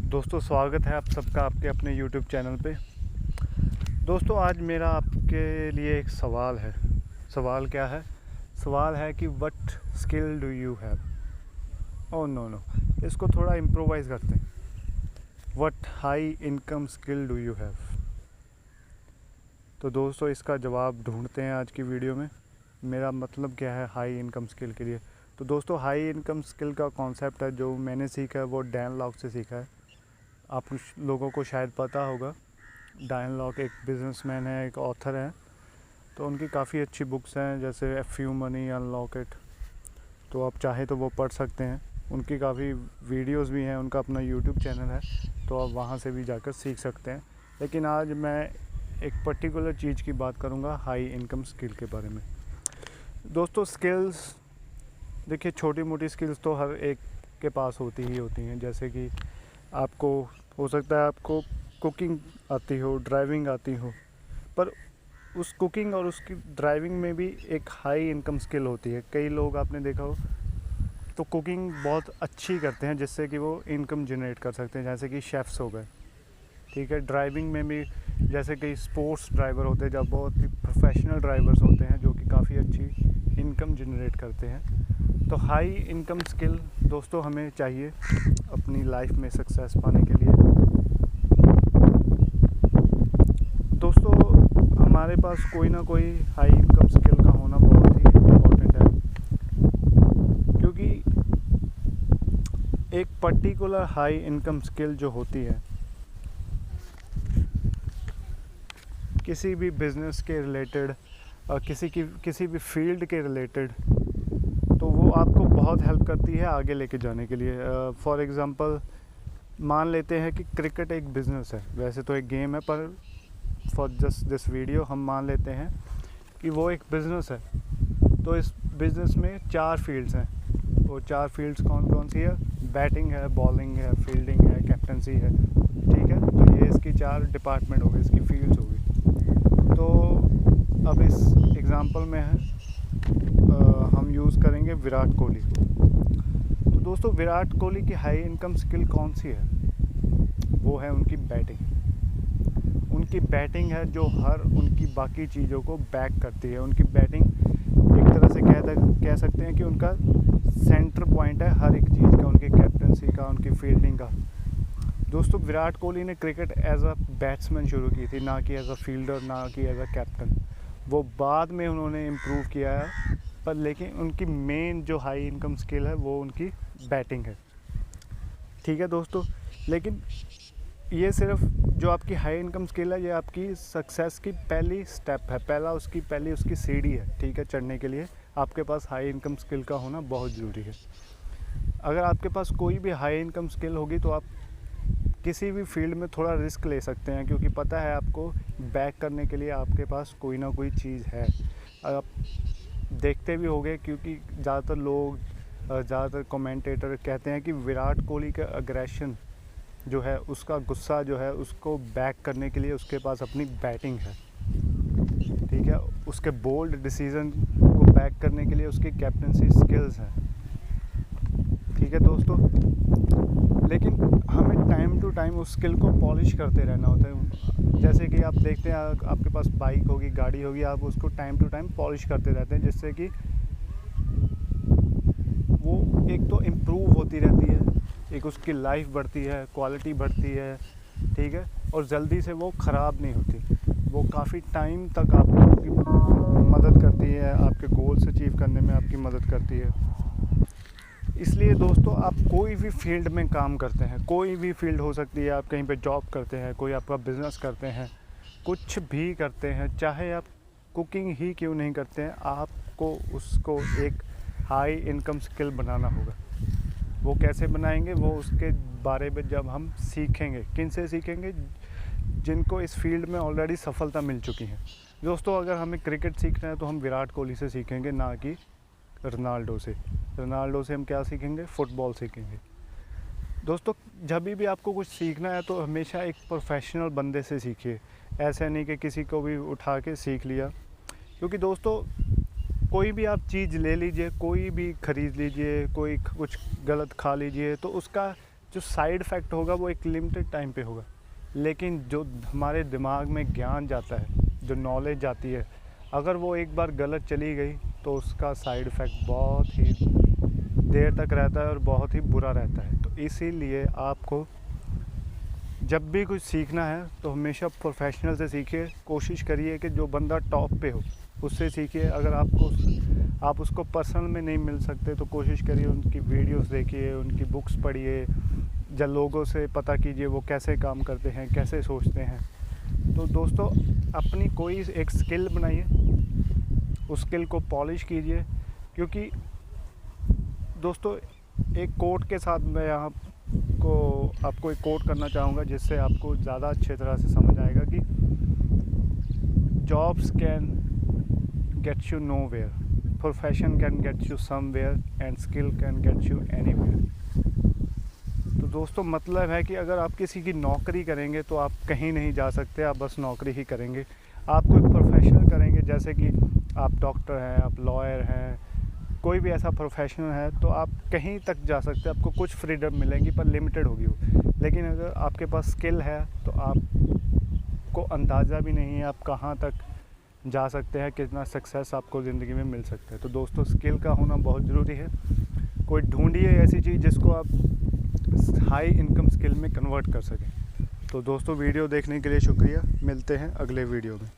दोस्तों, स्वागत है आप सबका आपके अपने YouTube चैनल पे। दोस्तों, आज मेरा आपके लिए एक सवाल है। सवाल क्या है? सवाल है कि what skill do you have? Oh no, इसको थोड़ा इम्प्रोवाइज़ करते हैं। What high income skill do you have? तो दोस्तों, इसका जवाब ढूंढते हैं आज की वीडियो में। मेरा मतलब क्या है हाई इनकम स्किल के लिए? तो दोस्तों, हाई इनकम स्किल का कॉन्सेप्ट है जो मैंने सीखा है वो डैन लॉक से सीखा है। आप लोगों को शायद पता होगा, डैन लॉक एक बिजनेसमैन है, एक ऑथर है। तो उनकी काफ़ी अच्छी बुक्स हैं, जैसे a few money, unlock it. तो आप चाहे तो वो पढ़ सकते हैं। उनकी काफ़ी वीडियोस भी हैं, उनका अपना यूट्यूब चैनल है, तो आप वहाँ से भी जाकर सीख सकते हैं। लेकिन आज मैं एक पर्टिकुलर चीज़ की बात करूँगा, हाई इनकम स्किल के बारे में। दोस्तों, स्किल्स देखिए, छोटी मोटी स्किल्स तो हर एक के पास होती ही होती हैं। जैसे कि आपको हो सकता है आपको कुकिंग आती हो, ड्राइविंग आती हो, पर उस कुकिंग और उसकी ड्राइविंग में भी एक हाई इनकम स्किल होती है। कई लोग आपने देखा हो तो कुकिंग बहुत अच्छी करते हैं, जिससे कि वो इनकम जनरेट कर सकते हैं, जैसे कि शेफ़्स हो गए। ठीक है, ड्राइविंग में भी जैसे कई स्पोर्ट्स ड्राइवर होते हैं, जब बहुत ही प्रोफेशनल ड्राइवर्स होते हैं जो कि काफ़ी अच्छी इनकम जनरेट करते हैं। तो हाई इनकम स्किल दोस्तों हमें चाहिए अपनी लाइफ में सक्सेस पाने के लिए। दोस्तों, हमारे पास कोई ना कोई हाई इनकम स्किल का होना बहुत ही इम्पोर्टेंट है, क्योंकि एक पर्टिकुलर हाई इनकम स्किल जो होती है किसी भी बिज़नेस के रिलेटेड और किसी भी फील्ड के रिलेटेड, तो वो आपको बहुत हेल्प करती है आगे लेके जाने के लिए। फॉर एग्ज़ाम्पल, मान लेते हैं कि क्रिकेट एक बिज़नेस है। वैसे तो एक गेम है, पर फॉर जस्ट दिस वीडियो हम मान लेते हैं कि वो एक बिज़नेस है। तो इस बिज़नेस में 4 फील्ड्स हैं। वो 4 फील्ड्स कौन कौन सी है? बैटिंग है, बॉलिंग है, फील्डिंग है, कैप्टनसी है। ठीक है, तो ये इसकी 4 डिपार्टमेंट हो गई, इसकी फील्ड्स हो गई। तो अब इस एग्ज़ाम्पल में है हम यूज़ करेंगे विराट कोहली को। तो दोस्तों, विराट कोहली की हाई इनकम स्किल कौन सी है? वो है उनकी बैटिंग। उनकी बैटिंग है जो हर उनकी बाकी चीज़ों को बैक करती है। उनकी बैटिंग एक तरह से कह सकते हैं कि उनका सेंटर पॉइंट है हर एक चीज़ का, उनकी कैप्टनसी का, उनकी फील्डिंग का। दोस्तों, विराट कोहली ने क्रिकेट एज अ बैट्समैन शुरू की थी, ना कि एज अ फील्डर, ना कि एज अ कैप्टन। वो बाद में उन्होंने इम्प्रूव किया है, पर लेकिन उनकी मेन जो हाई इनकम स्किल है वो उनकी बैटिंग है। ठीक है दोस्तों, लेकिन ये सिर्फ जो आपकी हाई इनकम स्किल है, ये आपकी सक्सेस की पहली स्टेप है, पहली उसकी सीढ़ी है। ठीक है, चढ़ने के लिए आपके पास हाई इनकम स्किल का होना बहुत ज़रूरी है। अगर आपके पास कोई भी हाई इनकम स्किल होगी तो आप किसी भी फील्ड में थोड़ा रिस्क ले सकते हैं, क्योंकि पता है आपको बैक करने के लिए आपके पास कोई ना कोई चीज़ है। आप देखते भी होंगे, क्योंकि ज़्यादातर कमेंटेटर कहते हैं कि विराट कोहली का अग्रेशन जो है, उसका गुस्सा जो है, उसको बैक करने के लिए उसके पास अपनी बैटिंग है। ठीक है, उसके बोल्ड डिसीज़न को बैक करने के लिए उसकी कैप्टनसी स्किल्स हैं। ठीक है दोस्तों, लेकिन हमें टाइम टू टाइम उस स्किल को पॉलिश करते रहना होता है। जैसे कि आप देखते हैं, आपके पास बाइक होगी, गाड़ी होगी, आप उसको टाइम टू टाइम पॉलिश करते रहते हैं, जिससे कि वो एक तो इम्प्रूव होती रहती है, एक उसकी लाइफ बढ़ती है, क्वालिटी बढ़ती है। ठीक है, और जल्दी से वो ख़राब नहीं होती। वो काफ़ी टाइम तक आपकी मदद करती है, आपके गोल्स अचीव करने में आपकी मदद करती है। इसलिए दोस्तों, आप कोई भी फील्ड में काम करते हैं, कोई भी फील्ड हो सकती है, आप कहीं पे जॉब करते हैं, कोई आपका बिज़नेस करते हैं, कुछ भी करते हैं, चाहे आप कुकिंग ही क्यों नहीं करते हैं, आपको उसको एक हाई इनकम स्किल बनाना होगा। वो कैसे बनाएंगे, वो उसके बारे में जब हम सीखेंगे। किन से सीखेंगे? जिनको इस फील्ड में ऑलरेडी सफलता मिल चुकी है। दोस्तों, अगर हमें क्रिकेट सीखना है तो हम विराट कोहली से सीखेंगे, ना कि रोनाल्डो से हम क्या सीखेंगे? फुटबॉल सीखेंगे। दोस्तों, जब भी आपको कुछ सीखना है तो हमेशा एक प्रोफेशनल बंदे से सीखिए। ऐसा नहीं कि किसी को भी उठा के सीख लिया, क्योंकि दोस्तों कोई भी आप चीज़ ले लीजिए, कोई भी ख़रीद लीजिए, कोई कुछ गलत खा लीजिए, तो उसका जो साइड इफ़ेक्ट होगा वो एक लिमिटेड टाइम पे होगा, लेकिन जो हमारे दिमाग में ज्ञान जाता है, जो नॉलेज जाती है, अगर वो एक बार गलत चली गई तो उसका साइड इफ़ेक्ट बहुत ही देर तक रहता है और बहुत ही बुरा रहता है। तो इसीलिए आपको जब भी कुछ सीखना है तो हमेशा प्रोफेशनल से सीखिए। कोशिश करिए कि जो बंदा टॉप पे हो उससे सीखिए। अगर आप उसको पर्सनल में नहीं मिल सकते तो कोशिश करिए उनकी वीडियोस देखिए, उनकी बुक्स पढ़िए, या लोगों से पता कीजिए वो कैसे काम करते हैं, कैसे सोचते हैं। तो दोस्तों, अपनी कोई एक स्किल बनाइए, उस स्किल को पॉलिश कीजिए। क्योंकि दोस्तों, एक कोट के साथ मैं आपको एक कोट करना चाहूँगा जिससे आपको ज़्यादा अच्छे तरह से समझ आएगा कि jobs can get you nowhere, profession can get you somewhere and skill can get you anywhere. तो दोस्तों, मतलब है कि अगर आप किसी की नौकरी करेंगे तो आप कहीं नहीं जा सकते, आप बस नौकरी ही करेंगे। आप कोई प्रोफेशनल करेंगे, जैसे कि आप डॉक्टर हैं, आप लॉयर हैं, कोई भी ऐसा प्रोफेशनल है, तो आप कहीं तक जा सकते हैं, आपको कुछ फ्रीडम मिलेंगी पर लिमिटेड होगी वो। लेकिन अगर आपके पास स्किल है तो आपको अंदाज़ा भी नहीं है आप कहाँ तक जा सकते हैं, कितना सक्सेस आपको ज़िंदगी में मिल सकता है। तो दोस्तों, स्किल का होना बहुत ज़रूरी है। कोई ढूंढिए ऐसी चीज़ जिसको आप हाई इनकम स्किल में कन्वर्ट कर सकें। तो दोस्तों, वीडियो देखने के लिए शुक्रिया। मिलते हैं अगले वीडियो में।